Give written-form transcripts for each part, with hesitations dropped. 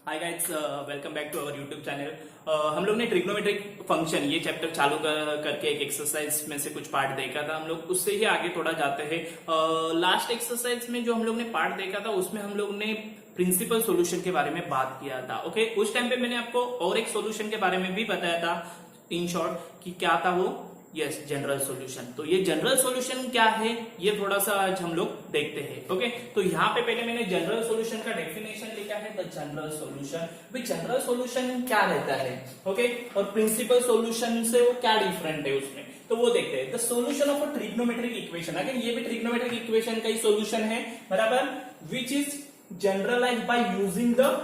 Hi guys, welcome back to our YouTube channel. हम लोग ने ट्रिग्नोमेट्रिक फंक्शन ये चैप्टर चालू करके एक एक्सरसाइज में से कुछ पार्ट देखा था। हम लोग उससे ही आगे थोड़ा जाते हैं। लास्ट एक्सरसाइज में जो हम लोग ने पार्ट देखा था उसमें हम लोग ने प्रिंसिपल सॉल्यूशन के बारे में बात किया था। ओके, उस टाइम पे मैंने आपको और एक सॉल्यूशन के बारे में भी बताया था इन शॉर्ट कि क्या था वो, यस, जनरल सॉल्यूशन। तो ये जनरल सॉल्यूशन क्या है ये थोड़ा सा आज हम लोग देखते हैं। ओके, तो यहाँ पे पहले मैंने जनरल सॉल्यूशन का डेफिनेशन लिखा है, द जनरल सॉल्यूशन। भाई जनरल सॉल्यूशन क्या रहता है, ओके, और प्रिंसिपल सॉल्यूशन से वो क्या डिफरेंट है उसमें, तो वो देखते हैं। The solution of a trigonometric equation, अगर ये भी ट्रिग्नोमेट्रिक इक्वेशन का ही सॉल्यूशन है, बराबर, which is generalize by using the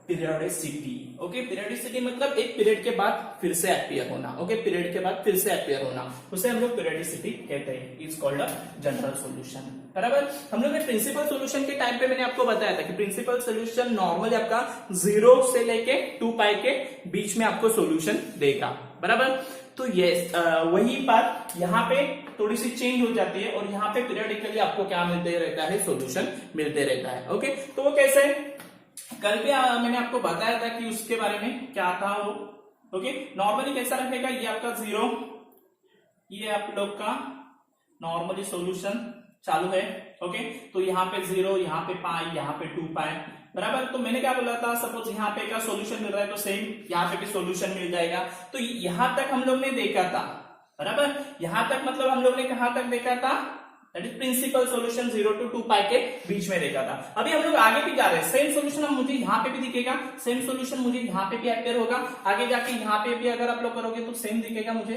periodicity. Okay, periodicity मतलब एक पीरियड के बाद फिर से अपीयर होना। ओके, पीरियड के बाद फिर से अपीयर होना, उसे हम लोग पीरियोडिसिटी कहते हैं। Is called a general solution, बराबर। हम लोग ने प्रिंसिपल सॉल्यूशन के टाइम पे मैंने आपको बताया था कि प्रिंसिपल सॉल्यूशन नॉर्मली आपका 0 से लेके 2 पाई के बीच में आपको सॉल्यूशन देगा, बराबर। तो ये वही बात यहाँ पे थोड़ी सी चेंज हो जाती है और यहाँ पे पीरियडिकली आपको क्या मिलते रहता है, सॉल्यूशन मिलते रहता है। ओके, तो वो कैसे, कल भी मैंने आपको बताया था कि उसके बारे में क्या था वो। ओके, नॉर्मली कैसा रहेगा, ये आपका 0, ये आप लोग का नॉर्मली सॉल्यूशन चालू है। ओके, तो यहाँ पे 0, यहाँ पे पाई, यहाँ पे 2 पाई, बराबर। तो मैंने क्या बोला था, सपोज यहाँ पे का सॉल्यूशन मिल रहा है तो सेम यहाँ पे भी सॉल्यूशन मिल जाएगा। तो यहां तक हम लोग ने देखा था, बराबर। यहां तक मतलब हम लोग ने कहां तक देखा था, that is principle solution 0 to 2 pi के बीच में देखा था। अभी हम लोग आगे भी जा रहे हैं, सेम सॉल्यूशन अब मुझे यहाँ पे भी दिखेगा, सेम सॉल्यूशन मुझे यहाँ पे भी अपीयर होगा, आगे जाके यहाँ पे भी अगर आप लोग करोगे तो सेम दिखेगा मुझे,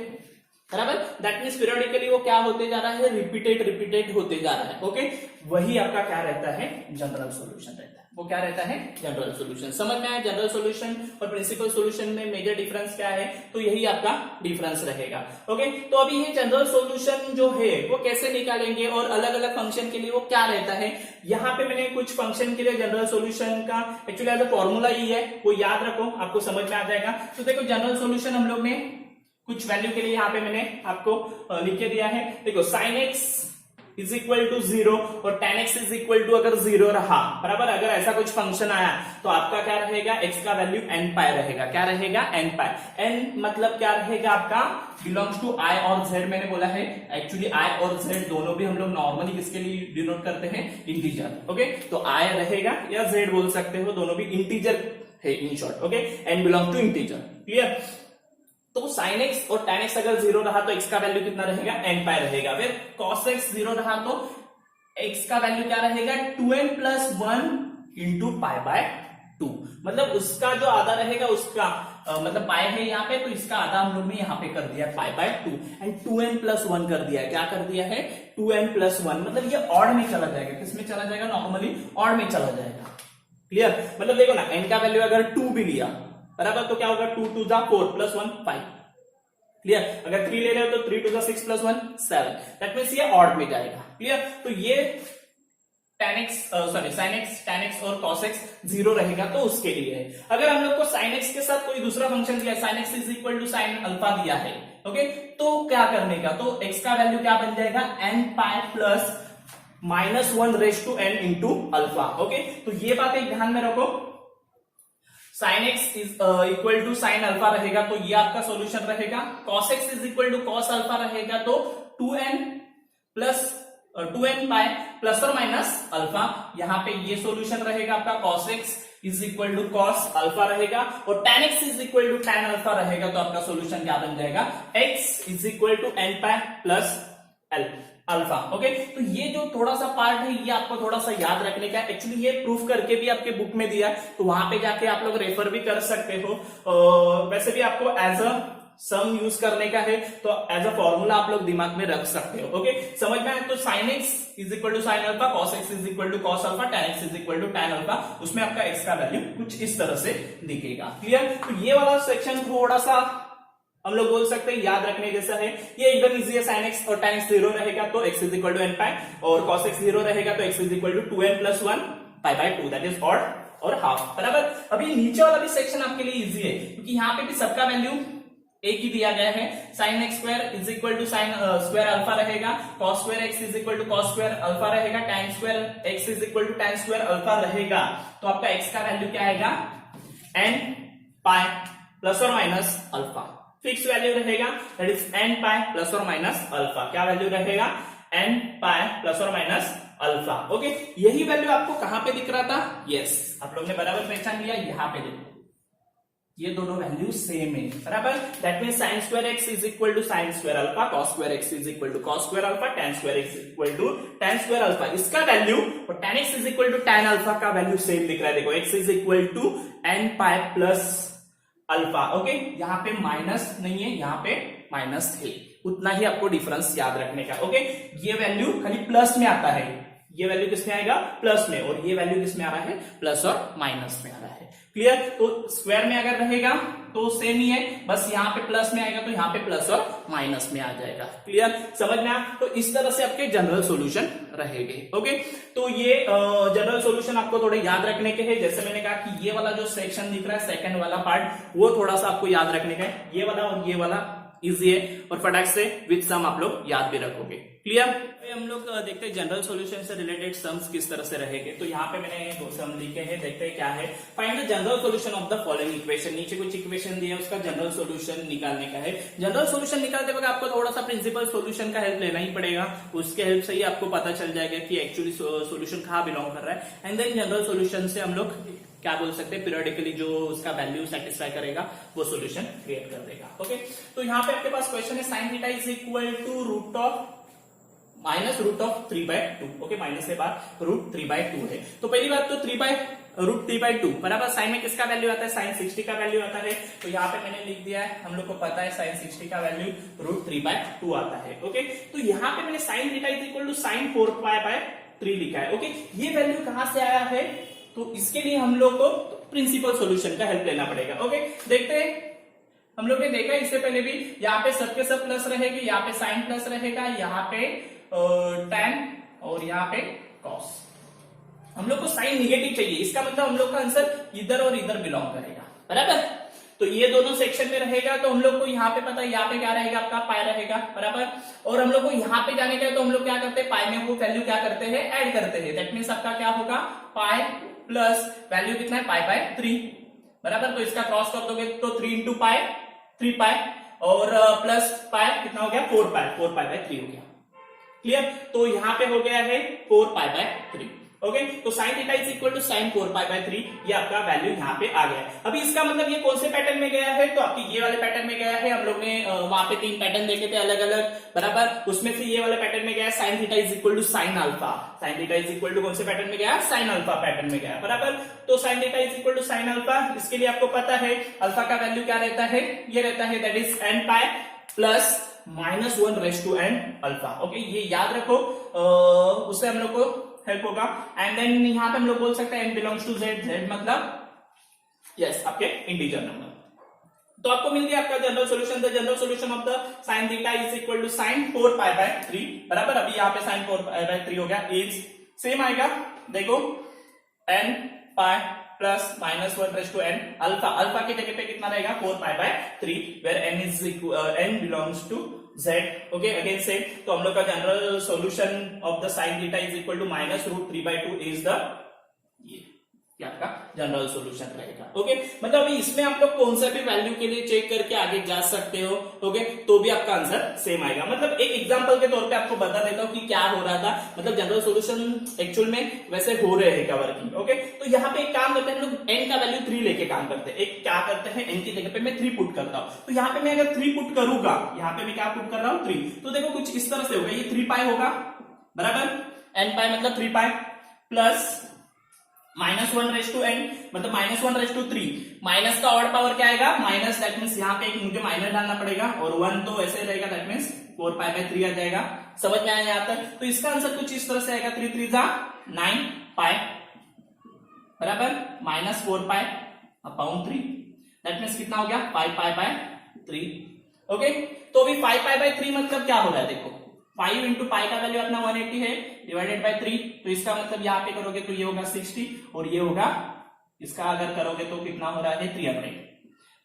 बराबर। दैट मीन्स पीरियोडिकली वो क्या होते जा रहा है, रिपीटेड होते जा रहा है। ओके, वही आपका क्या रहता है, जनरल सॉल्यूशन रहता है। वो क्या रहता है, जनरल सॉल्यूशन। समझ में आया जनरल सॉल्यूशन और प्रिंसिपल सॉल्यूशन में मेजर डिफरेंस क्या है, तो यही आपका डिफरेंस रहेगा। ओके, तो अभी ये जनरल सॉल्यूशन जो है वो कैसे निकालेंगे और अलग अलग फंक्शन के लिए वो क्या रहता है। यहाँ पे मैंने कुछ फंक्शन के लिए जनरल सॉल्यूशन का एक्चुअली एज अ फॉर्मूला ही है, वो याद रखो, आपको समझ में आ जाएगा। तो देखो जनरल सॉल्यूशन हम लोग ने कुछ वैल्यू के लिए यहाँ पे मैंने आपको लिख के दिया है। देखो sin x is equal to 0 और tan x is equal to अगर 0 रहा, बराबर, अगर ऐसा कुछ फंक्शन आया तो आपका क्या रहेगा, x का वैल्यू n पाई रहेगा। क्या रहेगा, n पाई। n मतलब क्या रहेगा आपका, बिलोंग्स टू i और z। मैंने बोला है एक्चुअली i और z दोनों भी हम लोग नॉर्मली किसके लिए डिनोट करते हैं, इंटीजर। ओके, तो i रहेगा या z बोल सकते हो, दोनों भी इंटीजर है in short. Okay, n belong to integer, clear. तो sin x और tan x अगर 0 रहा तो x का वैल्यू कितना रहेगा, n पाई रहेगा। फिर cos x 0 रहा तो x का वैल्यू क्या रहेगा, 2n plus 1 into pi by 2। मतलब उसका जो आधा रहेगा उसका मतलब पाई है यहाँ पे, तो इसका आधा हम लोग ने यहाँ पे कर दिया पाई बाय 2 एंड 2n प्लस 1 कर दिया है। क्या कर दिया है, 2n प्लस 1, मतलब ये ऑड में चला जाएगा। किसमें चला जाएगा, नॉर्मली ऑड में चला जाएगा, क्लियर। मतलब देखो ना, n का वैल्यू अगर 2 भी लिया, बराबर, तो क्या होगा, 2 2 जा 4 प्लस 1 5, क्लियर। अगर 3 ले रहे हो तो 3 2 जा 6 प्लस 1 7, दैट मींस ये ऑड में जाएगा, क्लियर। तो ये tan x sin x, tan x और cos x 0 रहेगा तो उसके लिए है। अगर हम लोग को sin x के साथ कोई दूसरा फंक्शन दिया, sin x is equal to sin alpha दिया है, ओके, तो क्या करने का, तो x का वैल्यू क्या बन जाएगा, n pi plus -1 raise to n into alpha. Okay, तो ये बात एक ध्यान में रखो, sin x is equal to sin alpha रहेगा तो ये आपका सॉल्यूशन रहेगा। cos x is equal to cos alpha रहेगा तो 2n पाई प्लस और माइनस अल्फा, यहाँ पे ये सॉल्यूशन रहेगा आपका। cos x is equal to cos alpha रहेगा और tan x is equal to tan alpha रहेगा तो आपका सॉल्यूशन क्या बन जाएगा, x is equal to n pi plus l alpha. Okay, तो ये जो थोड़ा सा पार्ट है ये आपको थोड़ा सा याद रखने का है। एक्चुअली ये प्रूफ करके भी आपके बुक में दिया, तो वहां पे जाके आप लोग रेफर भी कर सकते हो। वैसे भी आपको एज अ सम यूज करने का है तो एज अ फॉर्मूला आप लोग दिमाग में रख सकते हो। ओके, समझ में आए, तो sin x is equal to sin alpha, cos x is equal to cos alpha, tan x is equal to tan alpha, उसमें आपका x का वैल्यू कुछ इस तरह से दिखेगा, क्लियर। तो ये वाला सेक्शन थोड़ा सा हम लोग बोल सकते हैं याद रखने जैसा है। ये एकदम इजी है, sin x और tan x 0 रहेगा तो x is equal to n pi और cos x 0 रहेगा तो x is equal to 2n plus 1 pi by 2, that is odd और हाफ, बराबर। अभी नीचे वाला भी सेक्शन आपके लिए इजी है क्योंकि यहाँ पे भी सबका वैल्यू एक ही दिया गया है। sin x square is equal to sin square alpha रहेगा, cos square x is equal to cos square alpha रहेगा, tan square x is equal to tan square alpha रहेगा। तो आपका x का वैल्यू क्या आएगा, एन पाई प्लस और minus alpha, fix value रहेगा, that is n pi plus और माइनस अल्फा। क्या वैल्यू रहेगा? एन पाई प्लस और माइनस अल्फा। ओके, यही वैल्यू आपको कहां पे दिख रहा था? यस, आप लोग ने बराबर पहचान लिया, यहां पे देखो ये दोनों वैल्यू सेम है, बराबर। That mean sine square x is equal to sine square alpha, cos square x is equal to cos square alpha, tan square x equal to tan square alpha. इसका वैल्यू और tan x is equal to tan alpha का value same दिख रहा है। देखो x is equal to n pi plus alpha. Okay, यहाँ पे minus नहीं है, यहाँ पे माइनस है, उतना ही आपको डिफरेंस याद रखने का। ओके, ये वैल्यू खाली प्लस में आता है, ये वैल्यू किस में आएगा? प्लस में, और ये वैल्यू किस में आ रहा है? प्लस और माइनस में आ रहा है। क्लियर? तो स्क्वायर में अगर रहेगा तो सेम ही है, बस यहाँ पे प्लस में आएगा तो यहाँ पे प्लस और माइनस में आ जाएगा। क्लियर? समझ में आ? तो इस तरह से आपके जनरल सॉल्यूशन रहेंगे। ओके, तो ये जनरल सॉल्यूशन आपको थोड़े याद रखने के हैं। जैसे मैंने कहा कि ये वाला जो सेक्शन दिख रहा है, सेकंड वाला पार्ट, वो थोड़ा सा आपको याद रखने का है। ये वाला और ये वाला इजी है, और फटाक से विद सम आप लोग याद भी रखोगे। क्लियर? हम लोग देखते हैं जनरल सॉल्यूशन से रिलेटेड सम्स किस तरह से रहेंगे। तो यहाँ पे मैंने दो सम लिखे हैं, देखते हैं क्या है। Find the general solution of the following equation. नीचे कुछ इक्वेशन दिए, उसका जनरल सॉल्यूशन निकालने का है। जनरल सॉल्यूशन निकालते वक्त आपको थोड़ा सा प्रिंसिपल सॉल्यूशन का हेल्प लेना ही पड़ेगा, उसके हेल्प से ही आपको पता चल जाएगा कि एक्चुअली सॉल्यूशन कहाँ बिलोंग कर रहा है। एंड देन जनरल सॉल्यूशन से हम लोग क्या बोल सकते हैं, पीरियोडिकली जो उसका वैल्यू सेटिस्फाई करेगा वो सॉल्यूशन क्रिएट कर देगा। ओके, तो यहाँ पे आपके पास क्वेश्चन है sine theta is equal to root of minus root of 3/2। Okay, minus के बाद रूट 3/2 है। तो पहली बात तो 3/√3/2 बराबर साइन में किसका वैल्यू आता है? साइन 60 का वैल्यू आता है। तो यहाँ पे मैंने लिख दिया है, हम लोग को पता है साइन 60 का वैल्यू √3/2 आता है। ओके, तो यहाँ पे मैंने sine theta is equal to sine 4π/3 लिखा है। ओके, ये वैल्यू कहां से आया है? तो इसके लिए हम लोग को प्रिंसिपल सॉल्यूशन का हेल्प लेना पड़ेगा। ओके, देखते हैं। हम लोग ने देखा इससे पहले भी, यहाँ पे सबके सब प्लस रहेगी, यहाँ पे साइन प्लस रहेगा, यहाँ पे tan और यहाँ पे cos। हम लोग को साइन निगेटिव चाहिए, इसका मतलब हम लोग का आंसर इधर और इधर बिलोंग करेगा, बराबर। तो ये दोनों सेक्शन में रहेगा, तो हम लोग को यहाँ पे पता है, यहाँ पे क्या रहेगा? आपका पाई रहेगा, बराबर। और हम लोग को यहाँ पे जाने का है, तो हम लोग क्या करते हैं? पाई में वो वैल्यू क्या करते हैं? ऐड करते हैं। दैट मीन्स आपका क्या होगा? पाई प्लस वैल्यू कितना है? π/3, बराबर। तो इसका क्रॉस कर दोगे तो 3 इंटू पाई 3 पाई, और प्लस पाई कितना हो गया? 4 पाई, 4π/3 हो गया। क्लियर? तो यहाँ पे हो गया है 4π/3। ओके, तो sine theta is equal to sine 4π/3, ये आपका वैल्यू यहाँ पे आ गया है। अभी इसका मतलब ये कौन से पैटर्न में गया है? तो आपकी ये वाले पैटर्न में गया है। हम लोग ने वहां पे 3 पैटर्न देखे थे अलग अलग, बराबर। उसमें से ये वाले पैटर्न में गया sine theta is equal to sine alpha. Sine theta is equal to कौन से पैटर्न में गया? साइन अल्फा पैटर्न में गया, बराबर। तो sine theta is equal to sine alpha, इसके लिए आपको पता है अल्फा का वैल्यू क्या रहता है? ये रहता है, that is n pi plus -1/n alpha. Okay, ये याद रखो, उससे हम लोग को हेल्प होगा। एंड देन यहाँ पे हम लोग बोल सकते हैं n belongs to z, z मतलब यस आपके इंटीजर नंबर। तो आपको मिल गया आपका general solution. The general solution of the sine theta is equal to sine 4π/3, बराबर। अभी यहाँ पे साइन 4π/3 हो गया, इज सेम आएगा। देखो n pi plus -1/n alpha, alpha की जगह पे कितना रहेगा? 4π/3, where n belongs to z। Okay, again same. तो हम लोग का general solution of the sine theta is equal to -√3/2 is the ये आपका जनरल सॉल्यूशन रहेगा। ओके, मतलब अभी इसमें आप लोग कौन सा भी वैल्यू के लिए चेक करके आगे जा सकते हो। ओके, तो भी आपका आंसर सेम आएगा। मतलब एक एग्जांपल के तौर पे आपको बता देता हूँ कि क्या हो रहा था। मतलब जनरल सॉल्यूशन एक्चुअल में वैसे हो रहे हैं कवर की। ओके, तो यहाँ पे एक काम करते हैं हम लोग, n का वैल्यू 3 लेके काम करते हैं। एक क्या करते हैं, n की जगह पे मैं 3 पुट करता हूँ। तो यहाँ पे मैं अगर 3 पुट करूंगा, यहाँ पे मैं क्या पुट कर रहा हूँ? 3। तो देखो कुछ इस तरह से होगा, ये 3 पाई होगा, बराबर। n पाई मतलब 3 पाई प्लस -1/n मतलब -1/3। माइनस का ऑड पावर क्या आएगा? माइनस, दैट मींस यहाँ पे एक मुझे माइनस डालना पड़ेगा, और 1 तो ऐसे रहेगा, दैट मींस 4π/3 आ जाएगा। समझ में आया यहाँ तक? तो इसका आंसर कुछ इस तरह से आएगा, 3 3 9 पाई, बराबर, -4π/3, दैट मींस कितना हो गया? 5π/3। ओके, तो अभी 5π/3 मतलब क्या हो रहा है? देखो 5 इंटू पाई का वैल्यू अपना 180 है, डिवाइडेड बाय 3। तो इसका मतलब यहाँ पे करोगे तो ये होगा 60, और ये होगा, इसका अगर करोगे तो कितना हो रहा है? 300।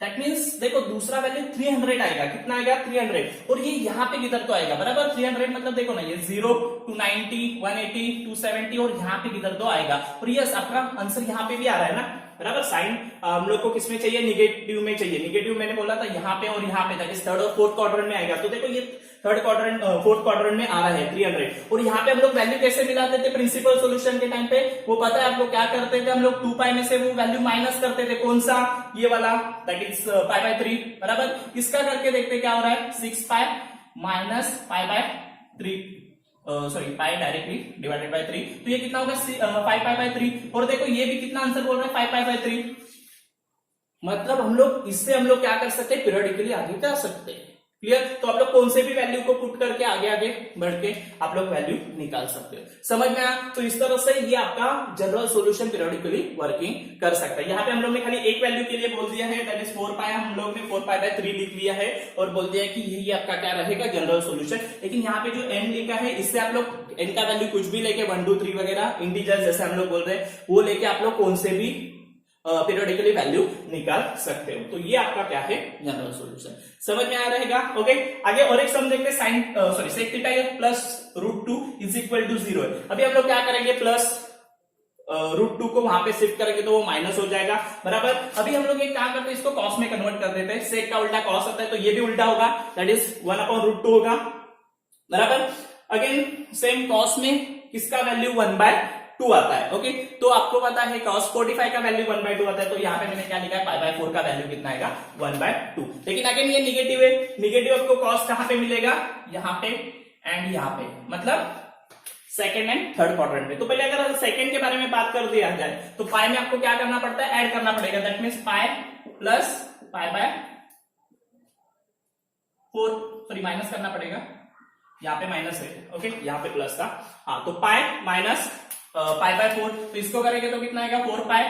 दैट मीन्स देखो दूसरा वैल्यू 300 आएगा, कितना आएगा 300, और ये यहाँ पे किधर तो आएगा बराबर 300, मतलब देखो ना ये 0 to 90 180 270 और यहाँ पे किधर तो आएगा, और यस आपका आंसर यहाँ पे भी आ रहा है ना बराबर। साइन हम लोग को किसमें चाहिए, निगेटिव में चाहिए, निगेटिव मैंने बोला था यहाँ पे और यहाँ पे, दैट इज थर्ड और फोर्थ क्वाड्रेंट में आएगा। तो देखो ये थर्ड क्वाड्रेंट फोर्थ क्वाड्रेंट में आ रहा है 300, और यहाँ पे हम लोग वैल्यू कैसे मिलाते थे प्रिंसिपल सॉल्यूशन के टाइम पे, वो पता है आप लोग क्या करते थे, हम लोग 2 पाई में से वो वैल्यू माइनस करते थे, कौन सा, ये वाला, दैट इज पाई बाय 3 बराबर। इसका करके देखते क्या हो रहा है, 6 पाई minus pi bye 3, sorry pi directly divided by 3, तो ये कितना होगा 5 पाई बाय 3, और देखो ये भी कितना आंसर बोल रहा है 5 पाई बाय 3, मतलब हम लोग इससे हम लोग क्या कर सकते हैं, पीरियोडिकली आगे जा सकते हैं। क्लियर, तो आप लोग कौन से भी वैल्यू को पुट करके आगे आगे बढ़ के आप लोग वैल्यू निकाल सकते हो, समझ में आया। तो इस तरह से ये आपका जनरल सॉल्यूशन पीरियोडिकली वर्किंग कर सकता है। यहाँ पे हम लोग ने खाली एक वैल्यू के लिए बोल दिया है, दैट इज 4 पाई, हम लोग ने 4 पाई बाय 3 लिख लिया है और बोल दिया है कि यही आपका क्या रहेगा जनरल सॉल्यूशन। लेकिन यहाँ पे जो n लिखा है इससे आप लोग n का वैल्यू कुछ भी लेके 1 2 3 वगैरह इंटीजर जैसे हम लोग बोल रहे हैं वो लेके आप लोग कौन से भी पीरियोडिकली वैल्यू निकाल सकते हो। तो ये आपका क्या है जनरल सॉल्यूशन, समझ में आ रहेगा। ओके, आगे और एक सम देखते हैं, sine sorry sec theta plus √2 is equal to 0 है। अभी हम लोग क्या करेंगे, प्लस √2 को वहां पे शिफ्ट करेंगे तो वो माइनस हो जाएगा बराबर। अभी हम लोग एक काम करते हैं, इसको कॉस में कन्वर्ट कर देते हैं, सेक का उल्टा कॉस होता है तो ये भी उल्टा होगा, दैट इज 1/√2 होगा बराबर। अगेन सेम कॉस में किसका वैल्यू 1/2 आता है। ओके, तो आपको पता है cos 45 का वैल्यू 1/2 आता है, तो यहाँ पे मैंने क्या लिखा है पाई बाय 4 का वैल्यू कितना आएगा 1/2। लेकिन अगेन ये निगेटिव है, निगेटिव आपको cos कहां पे मिलेगा, यहाँ पे एंड यहाँ पे, मतलब सेकंड एंड थर्ड क्वाड्रेंट में। तो पहले अगर सेकंड के बारे में बात कर दिया जाए तो पाई में आपको क्या करना पड़ता है, ऐड करना पड़ेगा, that means pi plus pi by 4, sorry minus करना पड़ेगा, यहाँ पे माइनस है, ओके यहाँ पे प्लस था, हाँ तो पाई माइनस पाई बाय 4, तो इसको करेंगे तो कितना आएगा 4 pi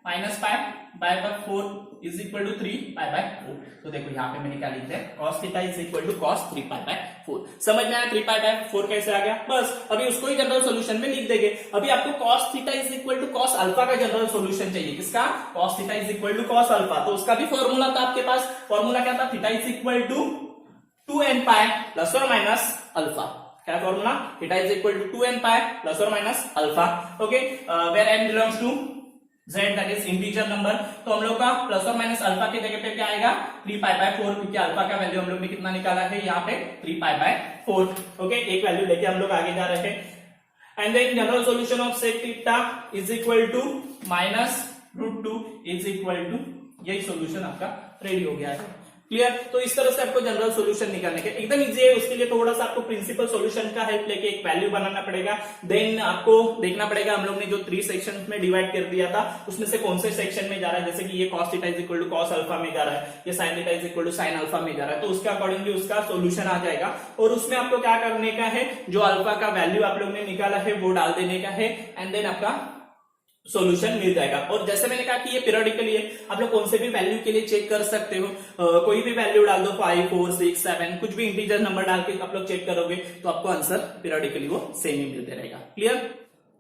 minus pi by 4 is equal to 3 pi by 4। तो देखो यहाँ पे मैंने क्या लिख दिया, cos theta is equal to cos 3 pi by 4। समझ में आया 3 पाई बाय 4 कैसे आ गया, बस अभी उसको ही जनरल सॉल्यूशन में लिख देंगे। अभी आपको cos theta is equal to cos alpha का जनरल सॉल्यूशन चाहिए, किसका, cos theta is equal to cos alpha, तो उसका भी फॉर्मूला था आपके पास, फॉर्मूला क्या था, theta is equal to 2n pi plus और माइनस अल्फा, क्या formula, theta is equal to 2n pi plus और minus alpha. Okay, where n belongs to z that is integer number, तो हम लोग का प्लस और माइनस अल्फा की जगह पे क्या आएगा 3 पाई बाय 4, क्योंकि अल्फा का वैल्यू हम लोग ने कितना निकाला है यहाँ पे 3 पाई बाय 4। ओके, एक वैल्यू लेके हम लोग आगे जा रहे हैं, and then general solution of sec theta is equal to minus √2 is equal to, यही सॉल्यूशन आपका रेडी हो गया है। क्लियर, तो इस तरह से आपको जनरल सॉल्यूशन निकालने के एकदम इजी है, उसके लिए थोड़ा सा आपको प्रिंसिपल सॉल्यूशन का हेल्प लेके एक वैल्यू बनाना पड़ेगा, देन आपको देखना पड़ेगा हम लोग ने जो 3 सेक्शंस में डिवाइड कर दिया था उसमें से कौन से सेक्शन में जा रहा है, जैसे कि ये cos theta is equal to cos alpha में जा रहा है, ये sin theta is equal to sin alpha में जा रहा है, तो उसका अकॉर्डिंगली उसका सॉल्यूशन आ जाएगा, और उसमें आपको क्या करने का है, जो अल्फा का वैल्यू आप लोग ने निकाला है वो डाल देने का है, एंड देन आपका सॉल्यूशन मिल जाएगा। और जैसे मैंने कहा कि ये पीरियोडिकली है, आप लोग कौन से भी वैल्यू के लिए चेक कर सकते हो, कोई भी वैल्यू डाल दो 5 4 6 7 कुछ भी इंटीजर नंबर डाल के आप लोग चेक करोगे तो आपको आंसर पीरियोडिकली वो सेम ही मिलते रहेगा। क्लियर,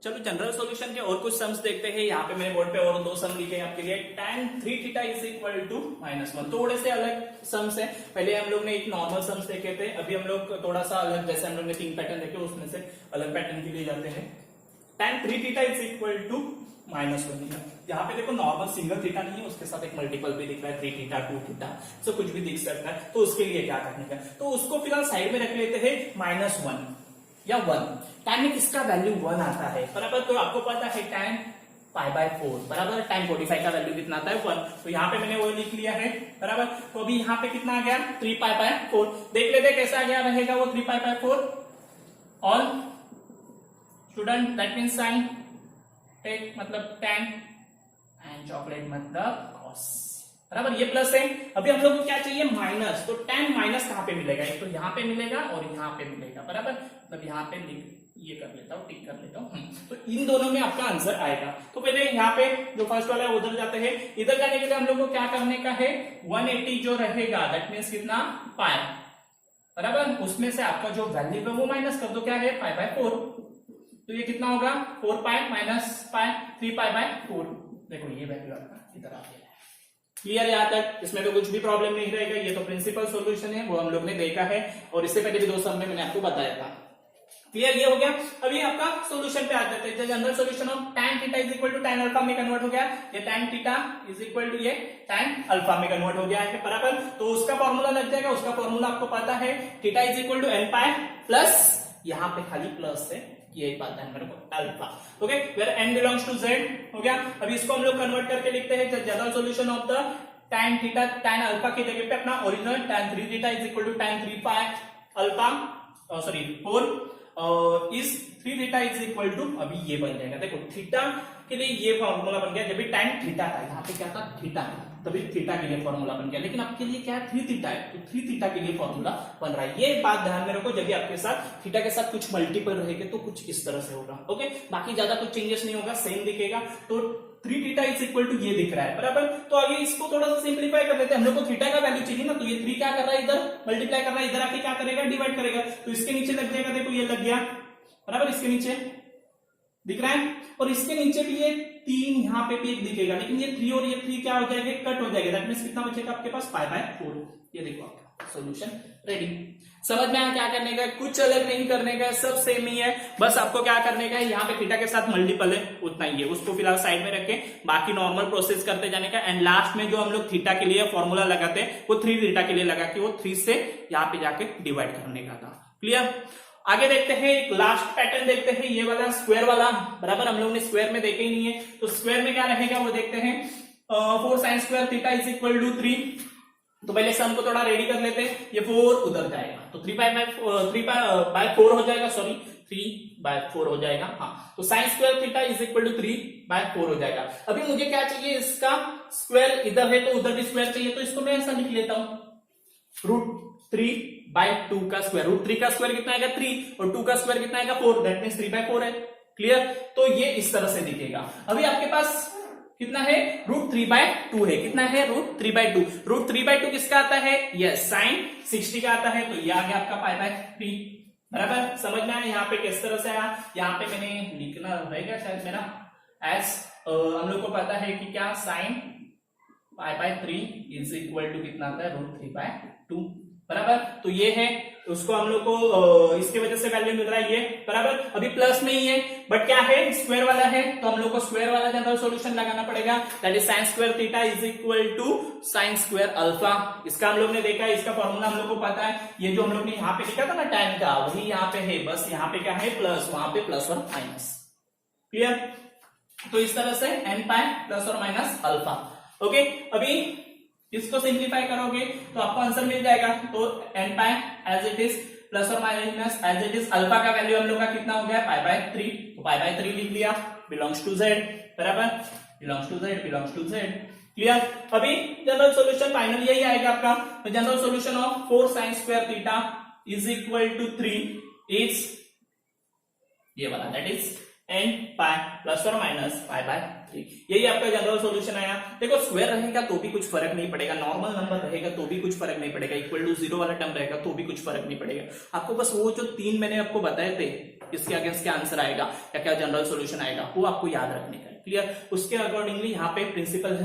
चलो जनरल सॉल्यूशन के और कुछ सम्स देखते हैं। यहाँ पे मेरे बोर्ड पे और 2 सम लिखे हैं आपके लिए, tan 3 theta is equal to -1, थोड़े से अलग सम्स है, पहले हम लोग ने एक नॉर्मल सम्स देखे थे, अभी हम लोग थोड़ा सा अलग, जैसे हम लोग ने 3 पैटर्न देखे उसमें से अलग पैटर्न के लिए जाते हैं। tan 3 theta is equal to -1, यहाँ पे देखो नॉर्मल सिंगल थीटा नहीं है, उसके साथ एक मल्टीपल भी दिख रहा है, 3 थीटा 2 थीटा, सो कुछ भी दिख सकता है, तो उसके लिए क्या करने का, तो उसको फिलहाल साइड में रख लेते हैं -1 या 1। tan में किसका वैल्यू 1 आता है बराबर, तो आपको पता है tan पाई बाय 4 बराबर, tan 45 का वैल्यू कितना आता है 1, तो यहाँ पे मैंने वो लिख लिया है बराबर। तो अभी यहाँ पे कितना आ गया 3 पाई बाय 4, देख लेते कैसा आ गया रहेगा वो 3 pi by 4। All student that means sine take मतलब tan एंड चॉकलेट मतलब cos बराबर, ये प्लस है। अभी हम लोग को क्या चाहिए माइनस, तो tan माइनस कहां पे मिलेगा, एक तो यहाँ पे मिलेगा और यहाँ पे मिलेगा बराबर, मतलब यहाँ पे ये कर लेता हूँ, टिक कर लेता हूँ, तो इन दोनों में आपका आंसर आएगा। तो पहले यहाँ पे जो फर्स्ट वाला है उधर जाते हैं, इधर जाने के लिए हम लोग को क्या करने का है 180 जो रहेगा दैट मीन्स कितना पाई बराबर, उसमें से आपका जो वैल्यू है वो माइनस कर दो, क्या है पाई बाय 4, तो ये कितना होगा 4 pi minus pi 3 pi by 4, देखो ये वैल्यू आपका इधर आ गया है क्लियर यहाँ तक? इसमें तो कुछ भी प्रॉब्लम नहीं रहेगा, ये तो प्रिंसिपल सॉल्यूशन है, वो हम लोग ने देखा है और इससे पहले भी 2 सम में मैंने आपको बताया था। क्लियर, ये हो गया। अभी आपका सॉल्यूशन पे आ जाते हैं। General solution of tan theta is equal to tan alpha में कन्वर्ट हो गया, ये tan theta is equal to ये tan अल्फा में कन्वर्ट हो गया है बराबर। तो उसका फॉर्मूला लग जाएगा, उसका फॉर्मूला आपको पता है, theta is equal to n pi plus, यहाँ पे खाली प्लस है, ये बात ध्यान में रखो, alpha. Okay, where n belongs to z हो गया। अभी इसको हम लोग कन्वर्ट करके लिखते हैं general solution of the tan theta, tan alpha की जगह पे अपना original tan 3 theta is equal to tan 3 pi alpha, sorry 4 इस 3 थीटा इज इक्वल टू, अभी ये बन जाएगा, देखो थीटा के लिए ये फॉर्मूला बन गया, जब भी tan थीटा था, यहाँ पे क्या था थीटा, तभी थीटा के लिए फॉर्मूला बन गया, लेकिन आपके लिए क्या है 3 थीटा है, तो 3 थीटा के लिए फॉर्मूला बन रहा है। ये बात ध्यान में रखो, जब भी आपके साथ थीटा के साथ कुछ मल्टीपल रहेंगे तो कुछ इस तरह से होगा। ओके, बाकी ज्यादा कुछ चेंजेस नहीं होगा, सेम दिखेगा। तो 3 थीटा इज इक्वल टू ये दिख रहा है बराबर। तो आगे इसको थोड़ा सा सिंप्लीफाई कर लेते हैं, हम लोग को थीटा का वैल्यू चाहिए ना, तो ये 3 क्या कर रहा है, इधर मल्टीप्लाई कर रहा है, इधर आके क्या करेगा, डिवाइड करेगा, तो इसके नीचे लग जाएगा, देखो ये लग गया बराबर, इसके नीचे दिख रहा है, और इसके नीचे भी ये 3 यहाँ पे भी एक दिखेगा, लेकिन ये 3 और ये 3 क्या हो जाएगा, कट हो जाएगा, दैट मींस कितना बचेगा आपके पास 5/4। ये देखो आपका सॉल्यूशन रेडी। समझ में आया क्या करने का, कुछ अलग नहीं करने का, सब सेम ही है, बस आपको क्या करने का है, यहाँ पे थीटा के साथ मल्टीपल है उतना ही है, उसको फिलहाल साइड में रखें, बाकी नॉर्मल प्रोसेस करते जाने का। एंड लास्ट में जो हम लोग थीटा के लिए फॉर्मूला लगाते हैं वो 3 थीटा के लिए लगा के वो 3 से यहाँ पे जाके डिवाइड करने का था। क्लियर, आगे देखते हैं, एक लास्ट पैटर्न देखते हैं, ये वाला स्क्वायर वाला बराबर, हम लोग ने स्क्वायर में देखे ही नहीं है, तो स्क्वायर में क्या रहेगा वो देखते हैं। 4 sin square theta is equal to 3, तो पहले सम को थोड़ा रेडी कर लेते हैं, ये 4 उधर जाएगा, तो 3/4 हो जाएगा, सॉरी 3/4 हो जाएगा, हाँ, तो sin square theta is equal to 3/4 हो जाएगा। अभी मुझे क्या चाहिए, इसका स्क्वायर इधर है तो उधर भी स्क्वायर चाहिए, तो इसको मैं ऐसा लिख लेता हूं, √3/2 का स्क्वायर, √3 का स्क्वायर कितना आएगा 3 और 2 का स्क्वायर कितना आएगा 4, दैट मींस 3/4 है। क्लियर, तो ये इस तरह से दिखेगा। अभी आपके पास कितना है, √3/2 है, कितना है √3/2, √3/2 किसका आता है, यस sin 60 का आता है, तो ये आ गया आपका π/3 बराबर। समझ में आया यहाँ पे किस तरह से आया, यहाँ पे मैंने लिखना रहेगा शायद मेरा एस, हम लोग को पता है कि क्या sin π/3 इज इक्वल टू कितना आता है, √3/2 बराबर। तो ये है, उसको हम लोग को इसकी वजह से वैल्यू मिल रहा है ये बराबर। अभी प्लस नहीं है बट क्या है, स्क्वायर वाला है, तो हम लोग को स्क्वायर वाला जनरल सॉल्यूशन लगाना पड़ेगा, that is sin square theta is equal to sin square alpha. इसका हम लोग ने देखा है, इसका फॉर्मूला हम लोग को पता है, ये जो हम लोग ने यहाँ पे लिखा था ना tan का, वही यहाँ पे है, बस यहाँ पे क्या है प्लस, वहां पे प्लस और माइनस। क्लियर, तो इस तरह से n पाई प्लस और माइनस अल्फा। ओके, अभी इसको सिंप्लीफाई करोगे तो आपको आंसर मिल जाएगा, तो n pi as it is plus और minus as it is, alpha का वैल्यू हम लोग का कितना हो गया π/3, तो π/3 लिख लिया, बिलोंग्स टू z बराबर, बिलोंग्स टू z। क्लियर, अभी जनरल सॉल्यूशन फाइनल यही आएगा आपका, तो general solution of 4 sin square theta is equal to 3 is ये वाला, that is n pi plus और माइनस π/3, यही आपका जनरल सॉल्यूशन आया। देखो स्क्वायर रहेगा तो भी कुछ फर्क नहीं पड़ेगा, नॉर्मल नंबर रहेगा तो भी कुछ फर्क नहीं पड़ेगा, इक्वल टू 0 वाला टर्म रहेगा तो भी कुछ फर्क नहीं पड़ेगा। आपको बस वो जो 3 मैंने आपको बताए थे, इसके अगेंस्ट क्या आंसर आएगा या क्या जनरल सॉल्यूशन आएगा, वो आपको याद रखने का है। क्लियर, उसके अकॉर्डिंगली यहाँ पे प्रिंसिपल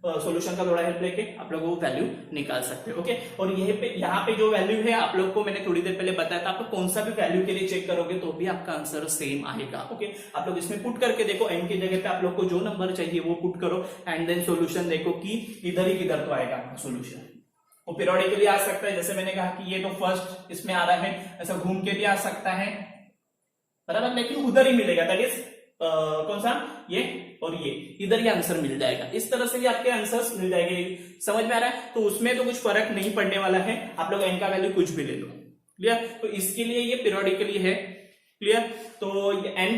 सॉल्यूशन का थोड़ा हेल्प लेके आप लोग वो वैल्यू निकाल सकते हो। ओके, और यहाँ पे जो वैल्यू है आप लोग को मैंने थोड़ी देर पहले बताया था, आप कौन सा भी वैल्यू के लिए चेक करोगे तो भी आपका आंसर सेम आएगा। ओके, आप लोग इसमें पुट करके देखो, n की जगह पे आप लोग को जो नंबर चाहिए वो पुट करो एंड देन सॉल्यूशन देखो कि इधर ही किधर तो आएगा आपका सॉल्यूशन। वो पीरियोडिकली आ सकता है, जैसे मैंने कहा कि ये तो फर्स्ट इसमें आ रहा है, ऐसा घूम के भी आ सकता है बराबर, लेकिन उधर ही मिलेगा, दैट इज कौन सा, ये और ये, इधर ही आंसर मिल जाएगा। इस तरह से भी आपके आंसर्स मिल जाएंगे, समझ में आ रहा है, तो उसमें तो कुछ फर्क नहीं पड़ने वाला है, आप लोग n का वैल्यू कुछ भी ले लो। क्लियर, तो इसके लिए ये पीरियोडिकली है। क्लियर, तो ये n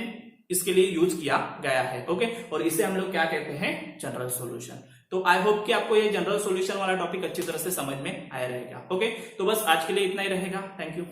इसके लिए यूज किया गया है। ओके, और इसे हम लोग क्या कहते हैं, जनरल सॉल्यूशन। तो आई होप कि आपको ये जनरल सॉल्यूशन वाला टॉपिक अच्छी तरह से समझ में आया रहेगा। ओके, तो बस आज के लिए इतना ही रहेगा, थैंक यू।